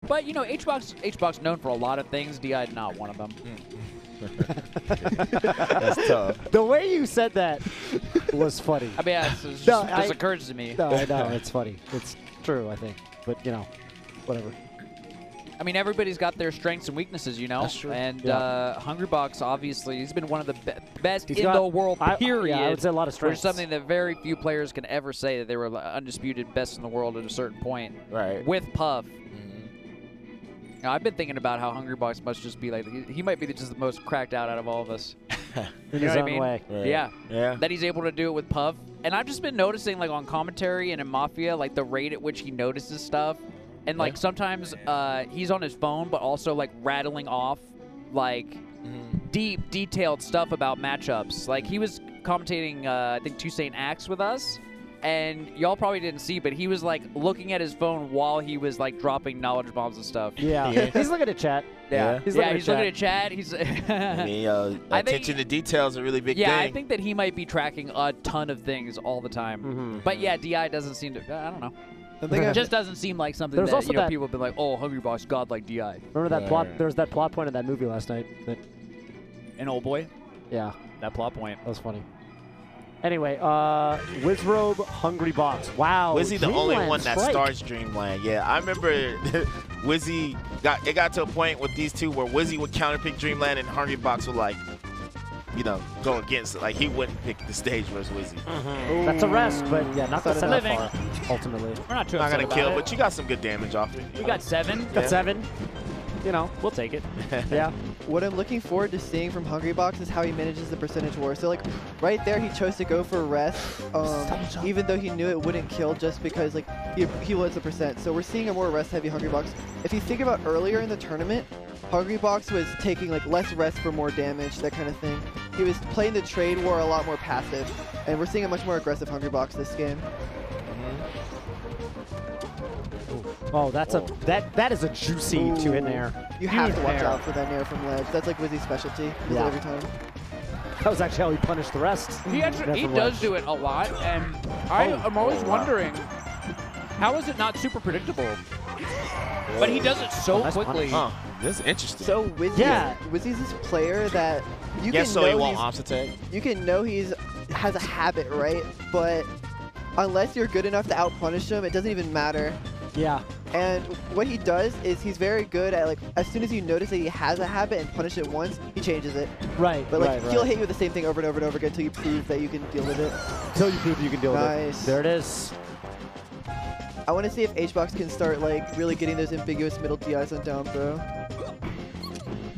But, you know, H-Box known for a lot of things. DI not one of them. That's tough. The way you said that was funny. I mean, yeah, it just occurs to me. No, I know. It's funny. It's true, I think. But, you know, whatever. I mean, everybody's got their strengths and weaknesses, you know? That's true. And Hungrybox, obviously, he's been one of the best in got, the world, period. Yeah, I would say a lot of strengths. Which is something that very few players can ever say, that they were undisputed best in the world at a certain point. Right. With Puff. Now, I've been thinking about how Hungrybox must just be like, he might be just the most cracked out of all of us. In his own way. Right. Yeah. Yeah. That he's able to do it with Puff. And I've just been noticing, like, on commentary and in Mafia, like, the rate at which he notices stuff. And, like, sometimes he's on his phone, but also, like, rattling off, like, deep, detailed stuff about matchups. Like, he was commentating, I think, Toussaint Axe with us. And y'all probably didn't see, but he was, like, looking at his phone while he was, like, dropping knowledge bombs and stuff. Yeah. He's looking at chat. Yeah. He's looking at chat. He's I mean, attention to detail is a really big thing. Yeah, I think that he might be tracking a ton of things all the time. But, yeah, DI doesn't seem to, I don't know. It just doesn't seem like something that, you know, people have been like, oh, Hungrybox, God like DI. Remember that plot? There was that plot point in that movie last night. An Old Boy? Yeah. That plot point. That was funny. Anyway, Wizzrobe, Hungrybox. Wow. Wizzy the only one that strike. starts Dreamland. Yeah, I remember Wizzy got to a point with these two where Wizzy would counterpick Dreamland and Hungrybox would, like, you know, go against it. Like, he wouldn't pick the stage versus Wizzy. That's a rest, but yeah, not the living. that far, ultimately. We're not too Not upset gonna about kill, it. but you got some good damage off it. We got 7. Got 7. You know, We'll take it. yeah. What I'm looking forward to seeing from Hungrybox is how he manages the percentage war. So, like, right there, he chose to go for rest, even though he knew it wouldn't kill, just because, like, he was a percent. So we're seeing a more rest-heavy Hungrybox. If you think about earlier in the tournament, Hungrybox was taking, like, less rest for more damage, that kind of thing. He was playing the trade war a lot more passive, and we're seeing a much more aggressive Hungrybox this game. Oh, that's that is a juicy 2 in there. You have to watch Nair. out for that nair from ledge. That's like Wizzy's specialty. He does it every time. That was actually how he punished the rest. He does do it a lot, and I'm always wondering, how is it not super predictable? But he does it so quickly. Huh. This is interesting. So Wizzy's this player that you can so know he won't ops attack. You can know has a habit, right? But unless you're good enough to out-punish him, it doesn't even matter. Yeah. And what he does is he's very good at, like, as soon as you notice that he has a habit and punish it once, he changes it. Right. But, like, he'll hit you with the same thing over and over and over again until you prove that you can deal with it. Until you prove you can deal with it. Nice. There it is. I want to see if H-Box can start, like, really getting those ambiguous middle DIs on down throw.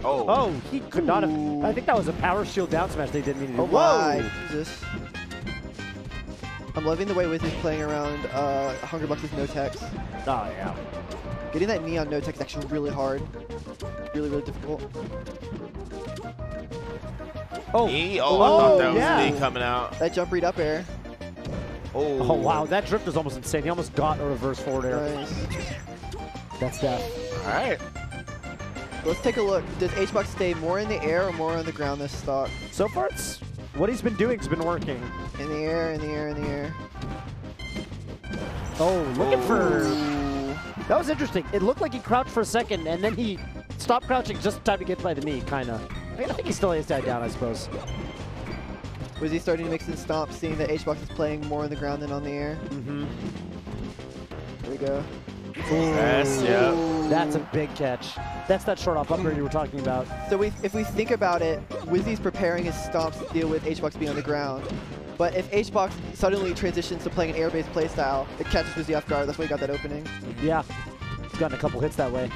Oh, he could not have. I think that was a power shield down smash they didn't mean to do. Oh, my. Jesus. I'm loving the way Wizzy's playing around Hungrybox's no-techs. Oh, yeah. Getting that knee on no-tech is actually really hard. Really, really difficult. Oh, I thought that was me coming out. That jump read up air. Oh, wow. That drift was almost insane. He almost got a reverse forward air. Nice. That's death. All right. Let's take a look. Does H-Box stay more in the air or more on the ground this stock? So far, it's what he's been doing has been working. In the air, in the air, in the air. Oh, looking for... That was interesting. It looked like he crouched for a second, and then he stopped crouching just in time to get by the knee, kind of. I think he still has died down, I suppose. Was he starting to mix and stomp, seeing that H-Box is playing more on the ground than on the air? Mm-hmm. There we go. That's a big catch. That's that short off upgrade you were talking about. So if we think about it, Wizzy's preparing his stomps to deal with H-Box being on the ground. But if H-Box suddenly transitions to playing an air-based playstyle, it catches Wizzy off guard. That's why he got that opening. Yeah. He's gotten a couple hits that way.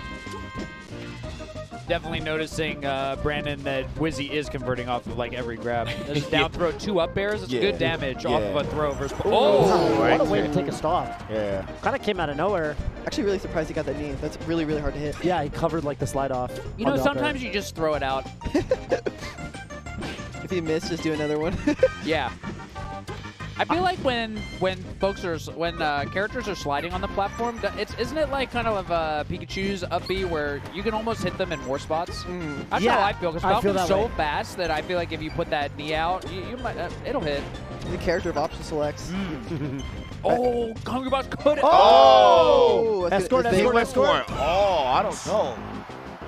Definitely noticing, Brandon, that Wizzy is converting off of, like, every grab. There's down throw 2 up airs. It's good damage off of a throw versus... What a way to take a stop. Yeah. Kind of came out of nowhere. Actually really surprised he got that knee. That's really, really hard to hit. Yeah, he covered, like, the slide off. You know, sometimes you just throw it out. If you miss, just do another one. Yeah. I feel like when characters are sliding on the platform, isn't it like kind of Pikachu's up B where you can almost hit them in more spots? That's how I feel, because Falcon's so fast that I feel like if you put that knee out, you might it'll hit. The character of option selects. Oh, Hungrybox could. Oh! Escort. Oh, I don't know.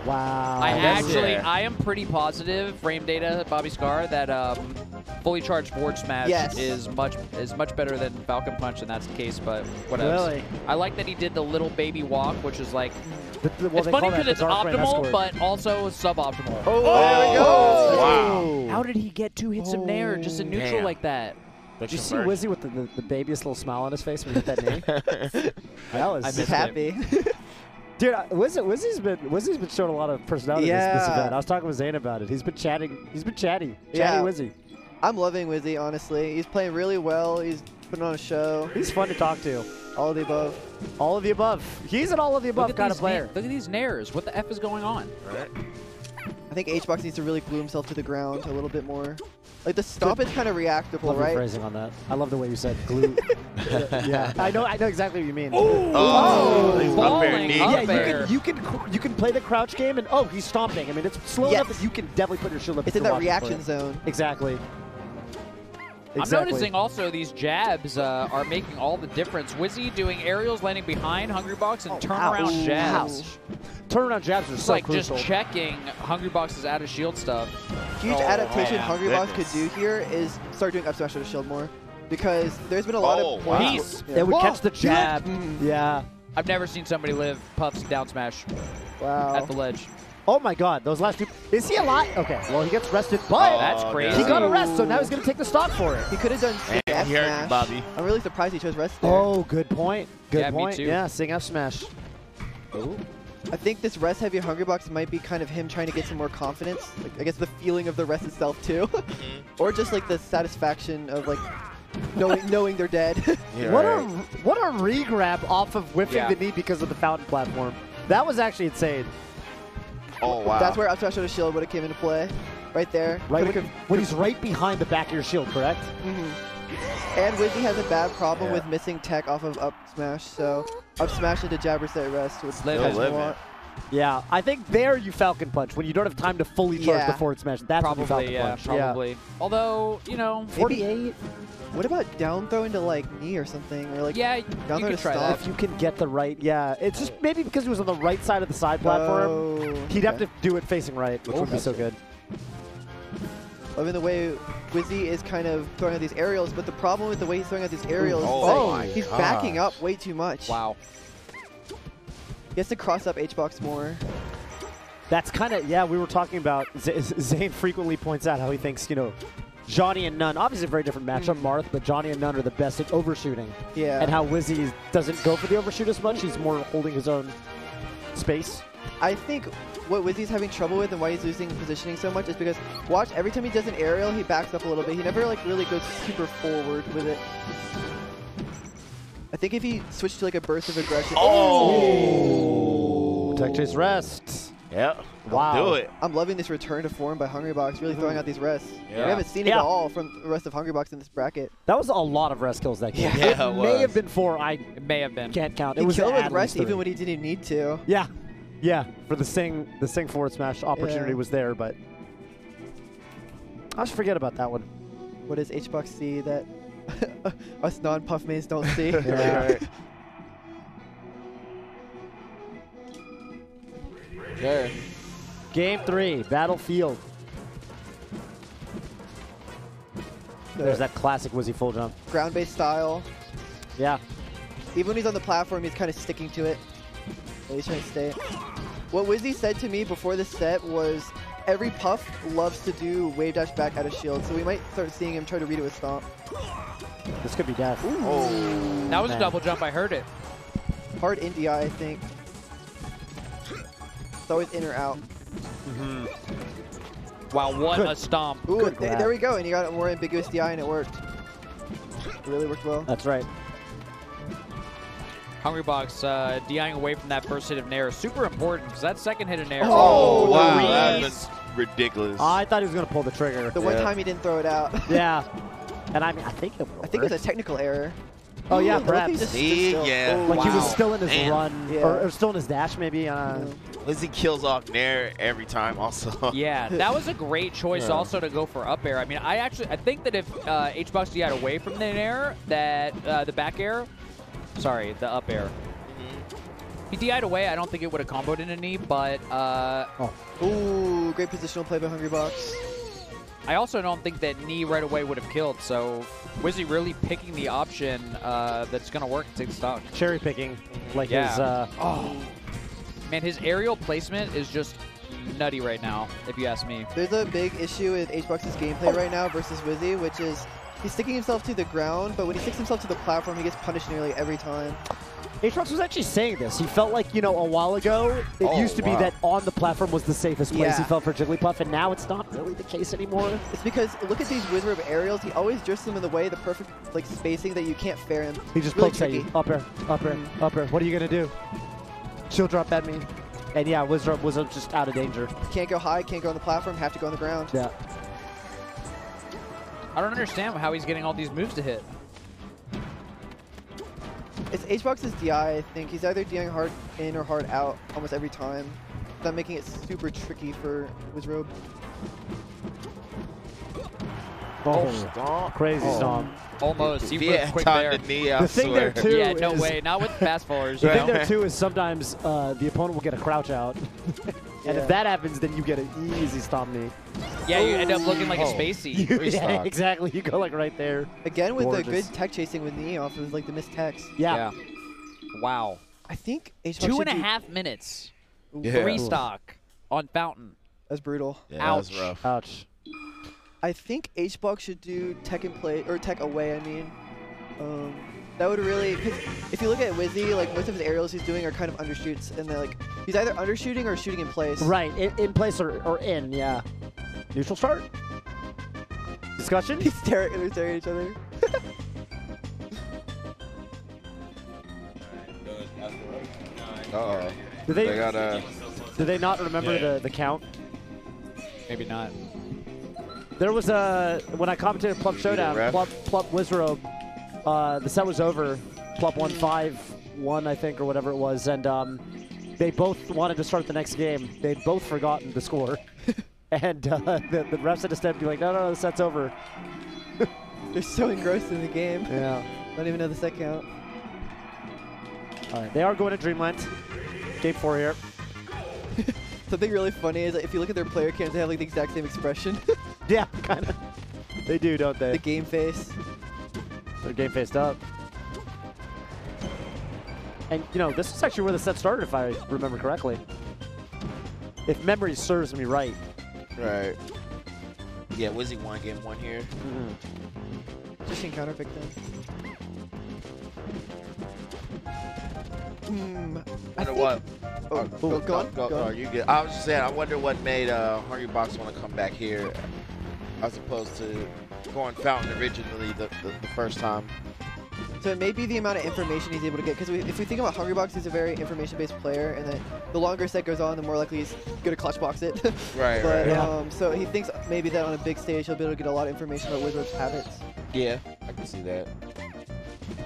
Wow. I am pretty positive, frame data, Bobby Scar, that fully charged forward smash is much better than Falcon Punch, and that's the case. But whatever. Really? I like that he did the little baby walk, which is like Well, it's funny because it's optimal, but also suboptimal. Oh, there we go. Wow. How did he get 2 hits of Nair just in neutral like that? Did you see Wizzy with the babyest little smile on his face when he hit that knee? That was He's happy. Dude, Wizzy's been showing a lot of personality this event. I was talking with Zane about it. He's been chatting. He's been chatty. Chatty Wizzy. I'm loving Wizzy, honestly. He's playing really well. He's putting on a show. He's fun to talk to. All of the above. All of the above. He's an all of the above kind of player. Look at these Nairs. What the F is going on? Right. I think HBox needs to really glue himself to the ground a little bit more. Like, the stomp is kind of reactable, Love right? your phrasing on that. I love the way you said glue. Yeah, I know exactly what you mean. Falling Yeah, you can play the crouch game and he's stomping. I mean, it's slow enough that you can definitely put your shield up. It's in that reaction zone. Exactly. I'm noticing also these jabs are making all the difference. Wizzy doing aerials, landing behind Hungrybox, and turnaround jabs. Turnaround jabs are so like crucial. just checking Hungrybox's out of shield stuff. Huge adaptation Hungrybox could do here is start doing up smash with a shield more, because there's been a lot of points. It would catch the jab. Yeah. I've never seen somebody live Puff's down smash at the ledge. Oh my God, those last 2. Is he alive? Okay, well he gets rested, but that's crazy. He got a rest, so now he's gonna take the stock for it. He could have done Sing F smash. Bobby. I'm really surprised he chose rest there. Oh, good point. Good point. Me too. Yeah, Sing F smash. Ooh. I think this rest heavy Hungrybox might be kind of him trying to get some more confidence. Like, I guess the feeling of the rest itself too, or just like the satisfaction of like knowing they're dead. What a re-grab off of whiffing the knee because of the fountain platform. That was actually insane. Oh, wow. That's where up smash with a shield would have came into play. Right there. Right when he's right behind the back of your shield, correct? And Wizzy has a bad problem with missing tech off of up smash, so up smash into jab reset rest would want. Yeah, I think there you Falcon Punch when you don't have time to fully charge the forward smash. That's probably, when you Falcon Punch. Probably. Although, you know, 48. What about down throw into like knee or something, or like down throw to try stop? If you can get the right, it's just maybe because he was on the right side of the side platform. He'd have to do it facing right, which would be so good. Loving the way Wizzy is kind of throwing out these aerials, but the problem with the way he's throwing out these aerials is that he's backing up way too much. Wow. He has to cross up HBox more. That's kind of, we were talking about, Zane frequently points out how he thinks, Johnny and Nunn, obviously a very different matchup, Marth, but Johnny and Nunn are the best at overshooting. Yeah. And how Wizzy doesn't go for the overshoot as much, he's more holding his own space. I think what Wizzy's having trouble with and why he's losing positioning so much is because, watch, every time he does an aerial, he backs up a little bit. He never like really goes super forward with it. I think if he switched to like a burst of aggression. Tech chase rest. Yeah. Wow. Do it. I'm loving this return to form by Hungrybox, really throwing out these rests. Yeah. We haven't seen it at all from the rest of Hungrybox in this bracket. That was a lot of rest kills that game. Yeah, it may have been 4. It may have been. Can't count. He It was killed with at rest least 3. even when he didn't need to. Yeah. For the sing forward smash opportunity was there, but I should forget about that one. What does HBox see that us non-Puff mains don't see? Sure. Game 3, Battlefield. There's that classic Wizzy full jump. Ground-based style. Yeah. Even when he's on the platform, he's kind of sticking to it. He's trying to stay. What Wizzy said to me before this set was every Puff loves to do wave dash back out of shield, so we might start seeing him try to read it with stomp. This could be death. That was a double jump. I heard it. Hard in DI, I think. It's always in or out. Wow, what a stomp. Ooh, there we go, and you got a more ambiguous DI, and it worked. It really worked well. That's right. Hungrybox DIing away from that first hit of Nair is super important because that second hit of Nair. Oh, wow. That was ridiculous. I thought he was going to pull the trigger. The one time he didn't throw it out. Yeah. And I mean, I think it I think it was a technical error. Oh yeah, I love he perhaps. just stood still. Yeah. Like he was Wow. still in his Man. run, Yeah. or still in his dash maybe. Wizzy kills off Nair every time also. Yeah, that was a great choice Yeah. also to go for up air. I mean, I think that if HBox DI'd away from the air, that the back air, sorry, the up air. If he DI'd away, I don't think it would have comboed in a knee, but Ooh, great positional play by Hungrybox. I also don't think that knee right away would have killed. So Wizzy really picking the option that's going to work to take stock. Cherry picking, like Yeah. his. Man, his aerial placement is just nutty right now, if you ask me. There's a big issue with HBox's gameplay right now versus Wizzy, which is he's sticking himself to the ground, but when he sticks himself to the platform, he gets punished nearly every time. HBox was actually saying this. He felt like, you know, a while ago, it used to be that on the platform was the safest place Yeah. he felt for Jigglypuff, and now it's not really the case anymore. It's because, look at these Wizzrobe aerials, he always drifts them in the way, the perfect like spacing that you can't fair him. He just Really pokes at you. tricky. Up air, up air, up air. What are you going to do? She'll drop at me. And yeah, Wizzrobe was just out of danger. Can't go high, can't go on the platform, have to go on the ground. Yeah. I don't understand how he's getting all these moves to hit. It's HBox's DI, I think. He's either DIing hard in or hard out almost every time. That making it super tricky for Wizzrobe. Oh, crazy stomp. Almost. He Yeah, was quick time there. to knee, I The thing swear. there, too, Yeah, no is- way. Not with fast forwards. The you thing know? there too is sometimes the opponent will get a crouch out, and Yeah. if that happens, then you get an easy stomp knee. Yeah, you end up looking like a Oh. spacey. Yeah, exactly. You go like right there. Again with the Gorgeous. good tech chasing with knee off of like the missed techs. Yeah. Wow. I think HBox 2.5 minutes. Yeah. 3 stock on Fountain. That's brutal. Yeah, that was Ouch. rough. Ouch. I think HBox should do tech and play, or tech away, I mean. That would really, cause if you look at Wizzy, like most of his aerials he's doing are kind of undershoots, and they're like, he's either undershooting or shooting in place. Right, in place or in, yeah. Neutral start. Discussion? They're staring at each other. Uh-oh. Do they, They got do they not remember the count? Maybe not. There was a, when I commentated Plup Showdown, ref? Plup Wizzrobe, the set was over. Plup won 5-1, I think, or whatever it was, and they both wanted to start the next game. They'd both forgotten the score. And the refs had to step and be like, no, the set's over. They're so engrossed in the game. Yeah. Don't even know the set count. All right, they are going to Dreamland. Game 4 here. Something really funny is that if you look at their player cams, they have like the exact same expression. Yeah, kind of. They do, don't they? The game face. They're game faced up. And, you know, this is actually where the set started, if I remember correctly. If memory serves me right. Right. Yeah, Wizzy won game 1 here. Just can counterpick them. I Wonder think- what? Oh, go on. Go Oh, on. you good. I was just saying, I wonder what made Hungrybox want to come back here as opposed to going Fountain originally the first time. So it may be the amount of information he's able to get, because if we think about Hungrybox, he's a very information-based player, and then the longer set goes on, the more likely he's going to clutch box it. Right, But right. Yeah. so he thinks maybe that on a big stage he'll be able to get a lot of information about Wizzrobe's habits. Yeah, I can see that.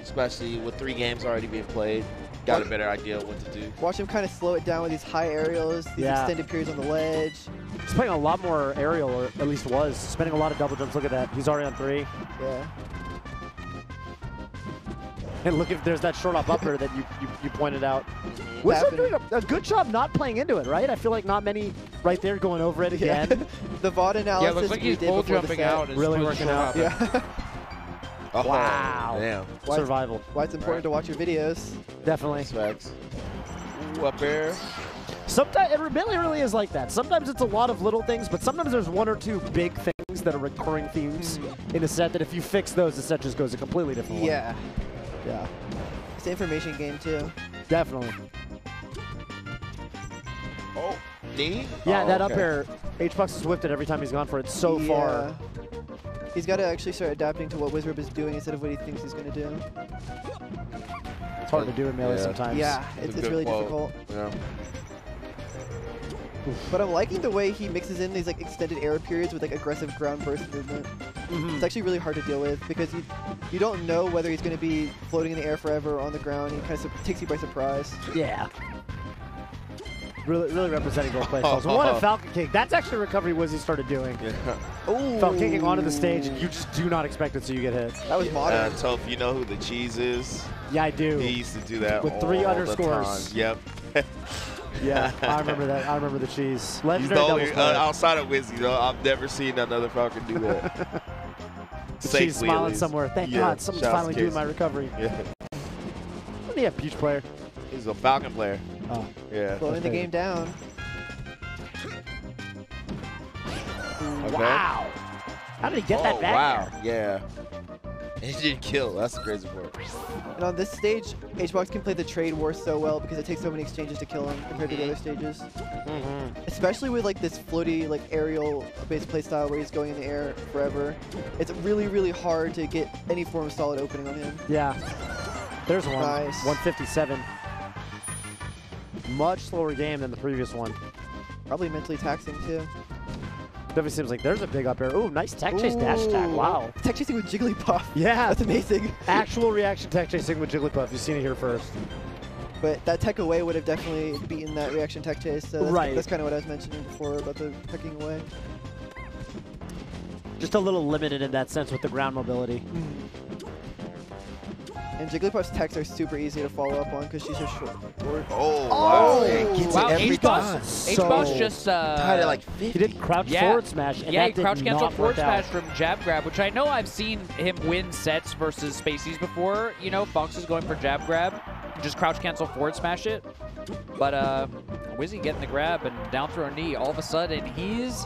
Especially with 3 games already being played, got a better idea of what to do. Watch him kind of slow it down with these high aerials, these Yeah. extended periods on the ledge. He's playing a lot more aerial, or at least was. Spending a lot of double jumps. Look at that. He's already on 3. Yeah. And look, if there's that short up upper that you pointed out. Happened. Wizzrobe doing a good job not playing into it, right? I feel like not many right there going over it Yeah. again. The VOD analysis Yeah, it looks like we he's did bull before the jumping set. out. and Really supposed to working show out. up. Yeah. Oh, Wow. Damn. Why- Survival. Why it's important to watch your videos. Definitely. Specs. Ooh, up there. Sometimes it really is like that. Sometimes it's a lot of little things, but sometimes there's 1 or 2 big things that are recurring themes in a set that if you fix those, the set just goes a completely different way. Yeah. Yeah. It's an information game too. Definitely. Oh, D? Yeah, Oh, that okay. up air, H-Bucks has whipped it every time he's gone for it so far. He's got to actually start adapting to what Wizzrobe is doing instead of what he thinks he's going to do. It's hard to do in melee Yeah. sometimes. Yeah, It's a it's good really quote. difficult. Yeah. But I'm liking the way he mixes in these like extended air periods with like aggressive ground burst movement. It's actually really hard to deal with because you don't know whether he's going to be floating in the air forever or on the ground. He kind of takes you by surprise. Yeah. Really representing both playstyles. What a Falcon kick. That's actually a recovery Wizzy started doing. Oh, Falcon kicking onto the stage. You just do not expect it, so you get hit. that was modern. Toph, you know who the cheese is? Yeah, I do. He used to do that With 3 all underscores. The time. Yep. Yeah, I remember that. I remember the cheese. He's Legendary the only, doubles player. outside of Wizzy, though, I've never seen another Falcon do that. She's smiling wheelies. somewhere. Thank Yeah, God, someone's shouts finally to doing Casey. my recovery. Yeah. Isn't he a Peach player? He's a Falcon player. Oh. Yeah. Slowing the game down. Okay. Wow. How did he get that back? Wow. Yeah. He didn't kill. That's the crazy part. And on this stage, HBox can play the trade war so well because it takes so many exchanges to kill him compared to the other stages. Especially with like this floaty, like aerial-based playstyle where he's going in the air forever. It's really hard to get any form of solid opening on him. Yeah. There's one. Nice. 157. Much slower game than the previous one. Probably mentally taxing too. Definitely seems like there's a big up air. Ooh, nice tech chase dash attack. Wow. Tech chasing with Jigglypuff. Yeah. That's amazing. Actual reaction tech chasing with Jigglypuff. You've seen it here first. But that tech away would have definitely beaten that reaction tech chase. So that's, Right. that's kind of what I was mentioning before about the teching away. Just a little limited in that sense with the ground mobility. And Jigglypuff's techs are super easy to follow up on because she's so short. Oh, wow. Oh. He gets Wow, it every time. HBox just Tied at like 50. He did crouch Yeah. forward smash, and yeah, that he did crouch cancel not forward work out. smash from jab grab, which I know I've seen him win sets versus Spaceys before. You know, Fox is going for jab grab, just crouch cancel forward smash it. But Wizzy getting the grab and down throw knee. All of a sudden, he's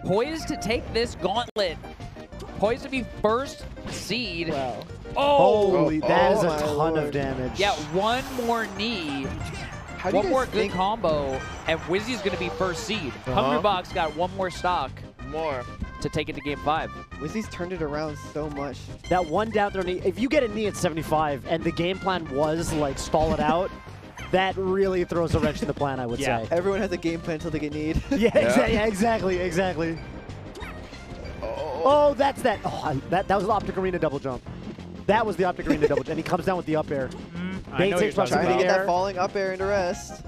poised to take this gauntlet. Poised to be first seed. Wow. Oh! Holy, that is a my ton lord. of damage. Yeah, one more knee. How do you One more guys good think combo, and Wizzy's going to be first seed. Hungrybox got one more stock More. to take it to game 5. Wizzy's turned it around so much? That one down throw knee, if you get a knee at 75 and the game plan was like stall it out, that really throws a wrench in the plan, I would Yeah. say. Everyone has a game plan until they get need. Yeah, exactly. Oh, that's that. Oh, that was the Optic Arena double jump. That was the Optic Arena double jump. And he comes down with the up air. I know what you're talking Trying to about. get that falling up air into rest.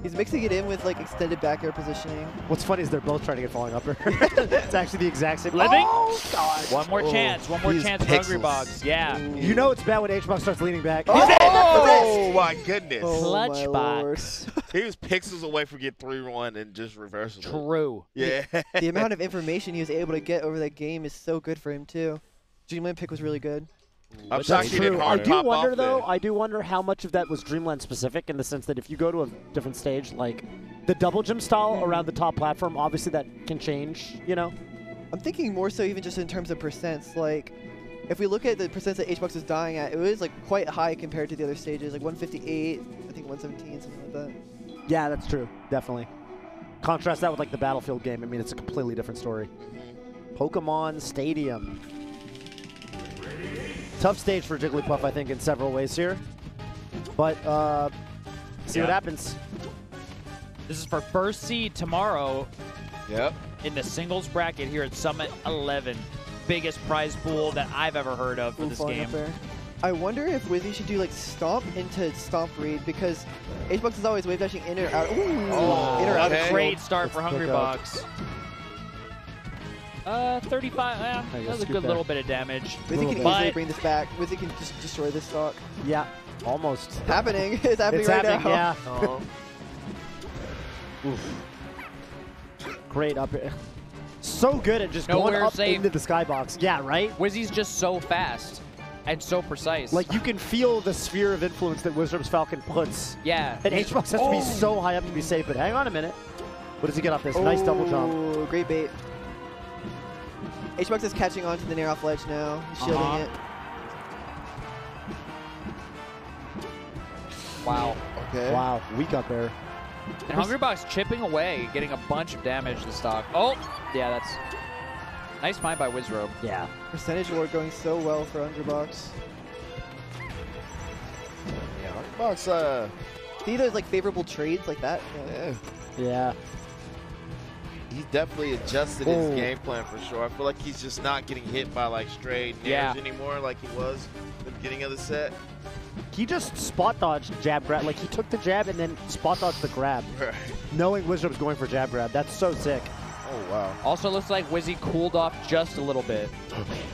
He's mixing it in with like extended back air positioning. What's funny is they're both trying to get falling up air. It's actually the exact same. Living? Oh, God. One more chance for these pixels. Hungrybox. Yeah. You know it's bad when HBox starts leaning back. Oh, my goodness. Clutch my box. lord. He was pixels away from getting 3-1 and just reversing it. True. Yeah. The amount of information he was able to get over that game is so good for him too. Dreamland pick was really good. I'm That's shocked he didn't true. I hard do pop wonder off though. there. I do wonder how much of that was Dreamland specific, in the sense that if you go to a different stage, like the double jump style around the top platform, obviously that can change. You know. I'm thinking more so even just in terms of percents. Like, if we look at the percents that HBox was dying at, it was like quite high compared to the other stages, like 158, I think 117, something like that. Yeah, that's true. Definitely. Contrast that with like the Battlefield game. I mean, it's a completely different story. Pokemon Stadium. Tough stage for Jigglypuff, I think, in several ways here. But see what happens. This is for first seed tomorrow Yep. in the singles bracket here at Summit 11. Biggest prize pool that I've ever heard of for Ooh, this falling game. up there. I wonder if Wizzy should do like stomp into stomp read, because HBox is always wave dashing in or out. Ooh, in or out of okay. shield. Great start for Let's pick up. Hungrybox. 35. That Hey, was a scoot good there. little bit of damage. Wizzy can But- easily bring this back. Wizzy can just destroy this stock. Yeah, almost. Happening. It's happening It's right happening, now. yeah. Oof. Great up air. So good at just Nowhere going up safe. into the skybox. Yeah, right? Wizzy's just so fast and so precise. Like, you can feel the sphere of influence that Wizzrobe's Falcon puts. yeah. And HBox has to be so high up to be safe, but hang on a minute. What does he get off this? Nice double jump. Oh, great bait. HBox is catching on to the nair off ledge now. He's shielding it. Wow. Okay. Wow, weak up air. And Hungrybox chipping away, getting a bunch of damage to stock. Oh, yeah, that's nice find by Wizzrobe. Yeah. Percentage war going so well for Hungrybox. Yeah. Hungrybox, See those like favorable trades like that? yeah. Yeah. he's definitely adjusted his game plan for sure. I feel like he's just not getting hit by like stray nairs anymore like he was at the beginning of the set. He just spot dodged jab grab. Like he took the jab and then spot dodged the grab, Right. knowing Wizzrobe's going for jab grab. That's so sick. Oh wow. Also looks like Wizzy cooled off just a little bit.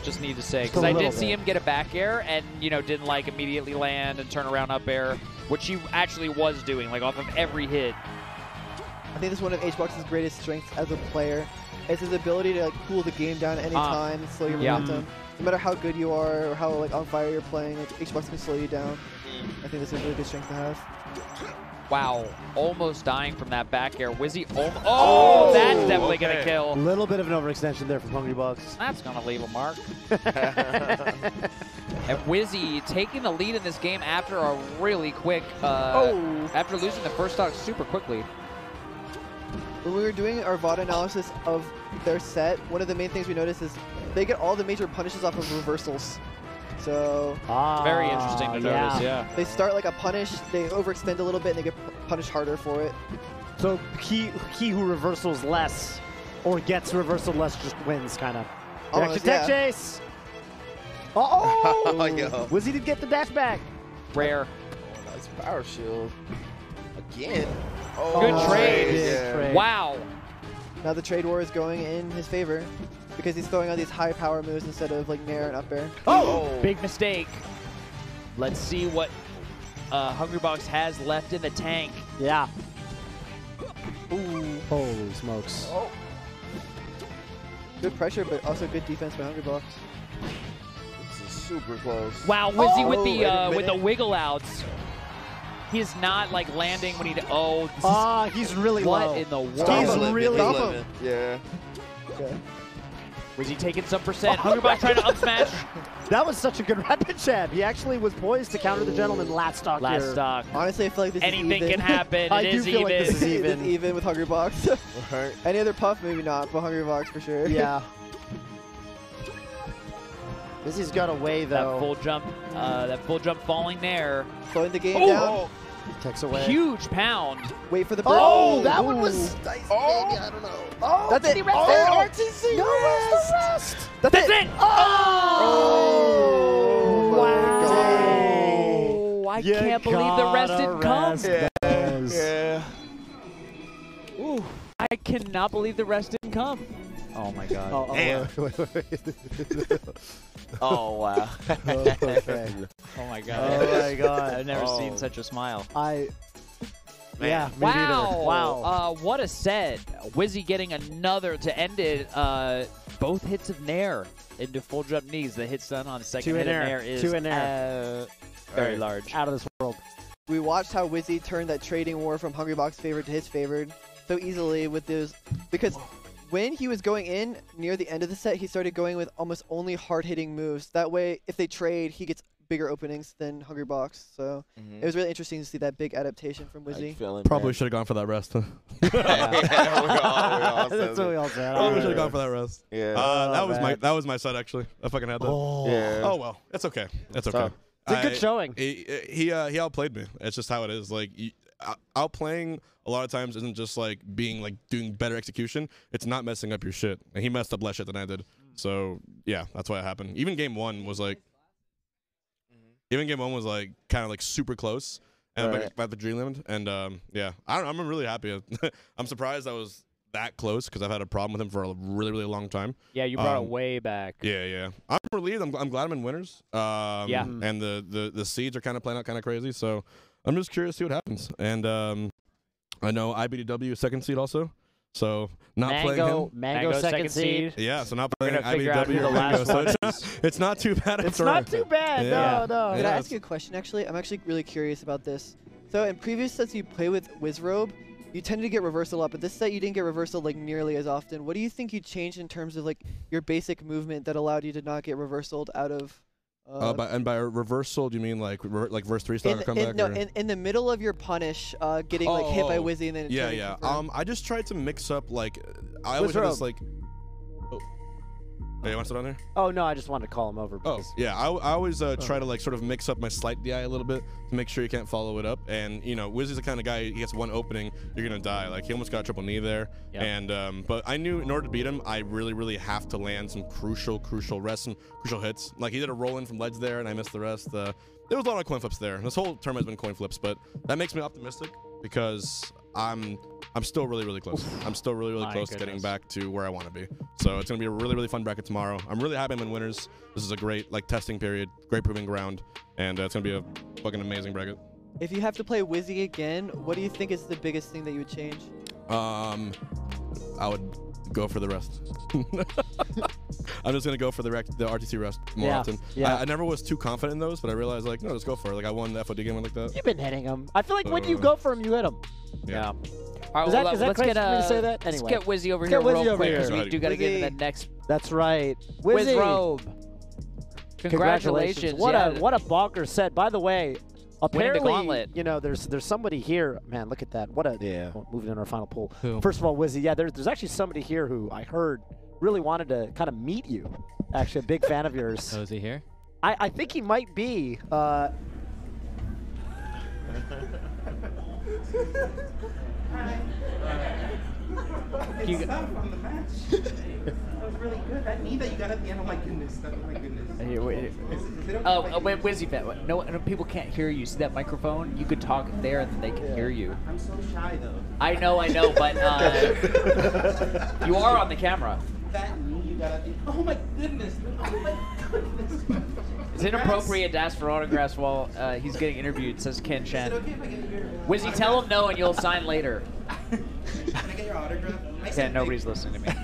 Just need to say, because I did see him get a back air and, you know, didn't like immediately land and turn around up air, which he actually was doing, like off of every hit. I think this is one of HBox's greatest strengths as a player. It's his ability to like cool the game down at any time, slow your momentum. No matter how good you are or how like on fire you're playing, like, HBox can slow you down. I think this is a really good strength to have. Wow, almost dying from that back air. Wizzy, oh, that's definitely gonna kill. A little bit of an overextension there from Hungrybox. That's gonna leave a mark. And Wizzy taking the lead in this game after a really quick, after losing the first stock super quickly. When we were doing our VOD analysis of their set, one of the main things we noticed is they get all the major punishes off of reversals. So very interesting to notice, yeah. They start like a punish, they overextend a little bit, and they get punished harder for it. So he who reversals less or gets reversal less just wins, kind of. Reaction tech chase. Wizzy did get the dash back. Rare. Nice power shield. Again. Good trade. Wow. Now the trade war is going in his favor because he's throwing out these high power moves instead of like nair and up air. Big mistake. Let's see what Hungrybox has left in the tank. Yeah. Ooh. Holy smokes. Good pressure, but also good defense by Hungrybox. This is super close. Wow, Wizzy with the wiggle outs. He is not like landing when he. He's really low. What in the world? He's really low. Yeah. Okay. Was he taking some percent? Hungrybox trying to up smash. That was such a good rapid jab. He actually was poised to counter the gentleman last stock. Honestly, I feel like this anything is even. can happen. I do feel like this is even. Even with Hungrybox. Right. Any other puff, maybe not, but Hungrybox for sure. Yeah. Wizzy's got away though. That full jump falling there. Slowing the game down. Takes away. Huge pound. Wait for the burn. That one was nice. Maybe, I don't know. That's it. RTC. No rest. That's it. Wow. I can't believe the rest didn't come. Yeah. Ooh. I cannot believe the rest didn't come. Oh my god. Damn. Oh wow. Okay. Oh my god. Oh my god. I've never seen such a smile. Yeah. Me Wow. neither. Wow. What a set. Wizzy getting another to end it. Both hits of nair into full jump knees. The hit stun on second hit of nair is very large. Out of this world. We watched how Wizzy turned that trading war from Hungrybox favored to his favored so easily with those, because when he was going in near the end of the set, he started going with almost only hard-hitting moves. That way, if they trade, he gets bigger openings than Hungrybox. So it was really interesting to see that big adaptation from Wizzy. Probably should have gone for that rest. We all That's what we all said. Probably should have gone for that rest. Yeah. That was my set actually. I fucking had that. Yeah. Oh well, it's okay. It's okay. It's a good showing. He outplayed me. It's just how it is. Like outplaying a lot of times isn't just like doing better execution. It's not messing up your shit. And he messed up less shit than I did. So yeah, that's why it happened. Even game one was like kind of like super close. And about the Dreamland. And yeah, I'm really happy. I'm surprised I was that close because I've had a problem with him for a really, really long time. Yeah, you brought it way back. Yeah. I'm relieved. I'm glad I'm in winners. And the seeds are kind of playing out kind of crazy. So I'm just curious to see what happens. And I know IBDW is second seed also. So not playing him. Mango second seed. Yeah, so not playing IBDW. or Mango. So it's not too bad. It's not too bad. Yeah. No. Can I ask you a question, actually? I'm actually really curious about this. So in previous sets you play with Wizzrobe, you tended to get reversal up, but this set you didn't get reversal like nearly as often. What do you think you changed in terms of like your basic movement that allowed you to not get reversaled out of? By reversal, do you mean like verse 3-star comeback? No, in the middle of your punish, getting like hit by Wizzy and then yeah. I just tried to mix up like I always had this like. Hey, you want to sit on there? Oh no, I just wanted to call him over. Oh, Because yeah. I always try to like sort of mix up my slight DI a little bit to make sure you can't follow it up. And you know, Wizzy's the kind of guy, he gets one opening, you're gonna die. Like he almost got a triple knee there. Yep. And but I knew in order to beat him, I really have to land some crucial rests and crucial hits. Like he did a roll in from ledge there, and I missed the rest. There was a lot of coin flips there. This whole tournament has been coin flips, but that makes me optimistic because I'm still really close. I'm still really My close to getting goodness. back to where I want to be. So it's gonna be a really fun bracket tomorrow. I'm really happy I'm in winners. This is a great like testing period, great proving ground, and it's gonna be a fucking amazing bracket. If you have to play Wizzy again, what do you think is the biggest thing that you would change? I would go for the rest. I'm just gonna go for the RTC rest more Yeah, often. yeah. I never was too confident in those, but I realized like no, just go for it. Like I won the FOD game like that. you've been hitting him. I feel like when you go for him, you hit him. Yeah. All right, Is that- well, is that let's crazy get for me to say that? Anyway. Let's get Wizzy over Let's here get Wizzy real over quick here. because we do got to get into Wizzy. the next That's right. Wizzy. Wizzrobe. Congratulations. What yeah. a bonker set. By the way, Winning the apparently, Gauntlet. you know, there's somebody here. Man, look at that. What a moving in our final pool. Who? First of all, Wizzy, yeah, there's actually somebody here who I heard really wanted to kind of meet you. Actually, a big fan of yours. Oh, is he here? I think he might be. You- on the match. That was really good. That knee that you got at the end, oh my goodness. Oh my goodness. Here, wait. Is it okay Oh, if I wait, Wizzy fan. No, people can't hear you. See that microphone? You could talk there and then they can hear you. I'm so shy though. I know, but you are on the camera. That knee you got at the oh my goodness. Oh my goodness. It's inappropriate to ask for autographs while he's getting interviewed, says Ken Is it Chen. okay if I get your Wizzy, tell him no and you'll sign later. Can I get your autograph? I Ken, said nobody's listening to me.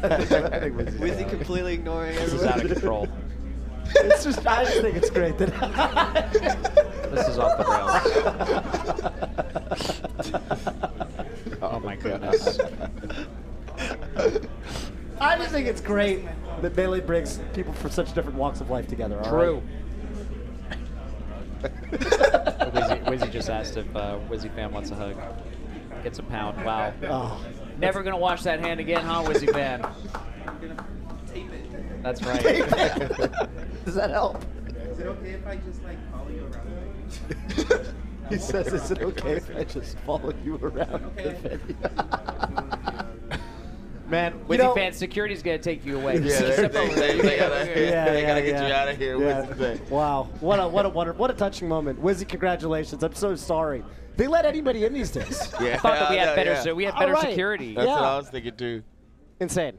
Wizzy completely ignoring This is everyone. out of control. It's just, I just think it's great that. This is off the rails. Oh my goodness. I just think it's great that Melee brings people from such different walks of life together. all True. right? Wizzy just asked if Wizzy fan wants a hug. Gets a pound. Wow. Oh. Never gonna wash that hand again, huh, Wizzy fan? I'm gonna tape it. That's right. Does that help? Is it okay if I just like follow you around? He says, is it okay if I just follow you around? Okay. Man, Wizzy fan, security's gonna take you away. Yeah, Step over there. they gotta get yeah. you out of here. Yeah. With the Wow, what a touching moment. Wizzy, congratulations. I'm so sorry. They let anybody in these days. yeah, I thought that we had yeah, better, yeah. so we had better All right. security. That's Yeah. what I was thinking too. Insane.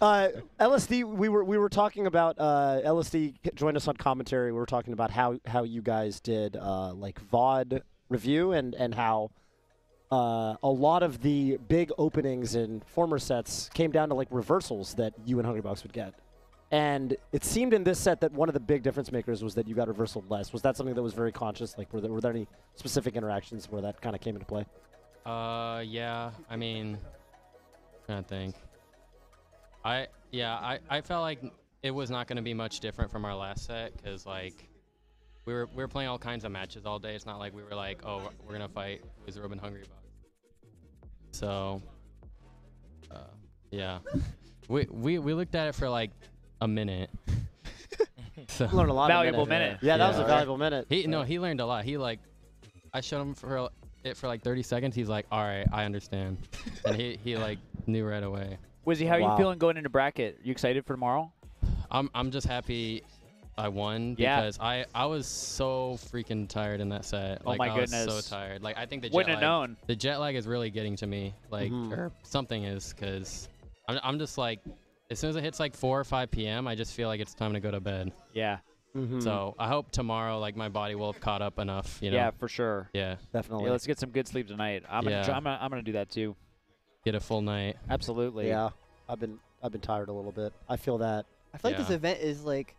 LSD, we were talking about LSD joined us on commentary. We were talking about how you guys did like VOD review and how a lot of the big openings in former sets came down to like reversals that you and Hungrybox would get. And it seemed in this set that one of the big difference makers was that you got reversal less. Was that something that was very conscious? Like, were there any specific interactions where that kind of came into play? Yeah. I mean, trying to think. I felt like it was not going to be much different from our last set because like we were playing all kinds of matches all day. It's not like we were like, oh, we're gonna fight Wizzrobe and Hungrybox. So yeah, we looked at it for like a minute. So Learned a lot. Valuable minute. Yeah, that was a Yeah. valuable minute. he learned a lot. He like I showed him for like 30 seconds. He's like, all right, I understand, and he like knew right away. Wizzy, how are Wow. you feeling going into bracket? You excited for tomorrow? I'm just happy I won Yeah. because I was so freaking tired in that set. Oh Like, my I was goodness. so tired. Like I think the jet Wouldn't have lag, known. the jet lag is really getting to me. Like or something is because I'm just like as soon as it hits like 4 or 5 p.m. I just feel like it's time to go to bed. Yeah. So I hope tomorrow like my body will have caught up enough. You know. Yeah, for sure. Yeah. Definitely. Yeah, let's get some good sleep tonight. I'm Yeah. gonna do that too. Get a full night. Absolutely. Yeah, I've been tired a little bit. I feel that. I feel like this Yeah. event is like,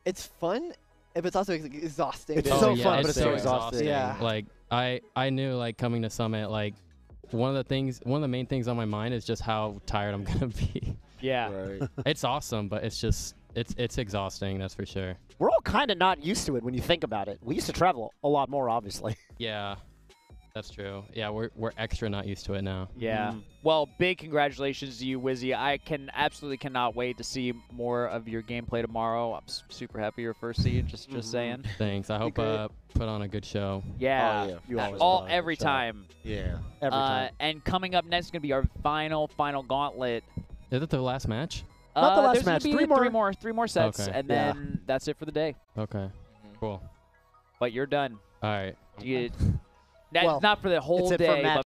it's fun, but it's also exhausting. It's too. so yeah, fun, but it's it's so exhausting. Yeah. Like I knew like coming to Summit like one of the main things on my mind is just how tired I'm gonna be. Yeah. Right. It's awesome, but it's just it's exhausting, that's for sure. We're all kind of not used to it when you think about it. We used to travel a lot more, obviously. Yeah. That's true. Yeah, we're extra not used to it now. Yeah. Well, big congratulations to you, Wizzy. I absolutely cannot wait to see more of your gameplay tomorrow. I'm super happy you're first seed. Just saying. Thanks. I hope put on a good show. Yeah. Oh, yeah. You always put on a good every show. time. Yeah. Every time. And coming up next is gonna be our final gauntlet. Is it the last match? Not the last there's gonna match. be three more sets, Okay. and then that's it for the day. Okay. Cool. But you're done. All right. That's Well, not for the whole it's it for day, match but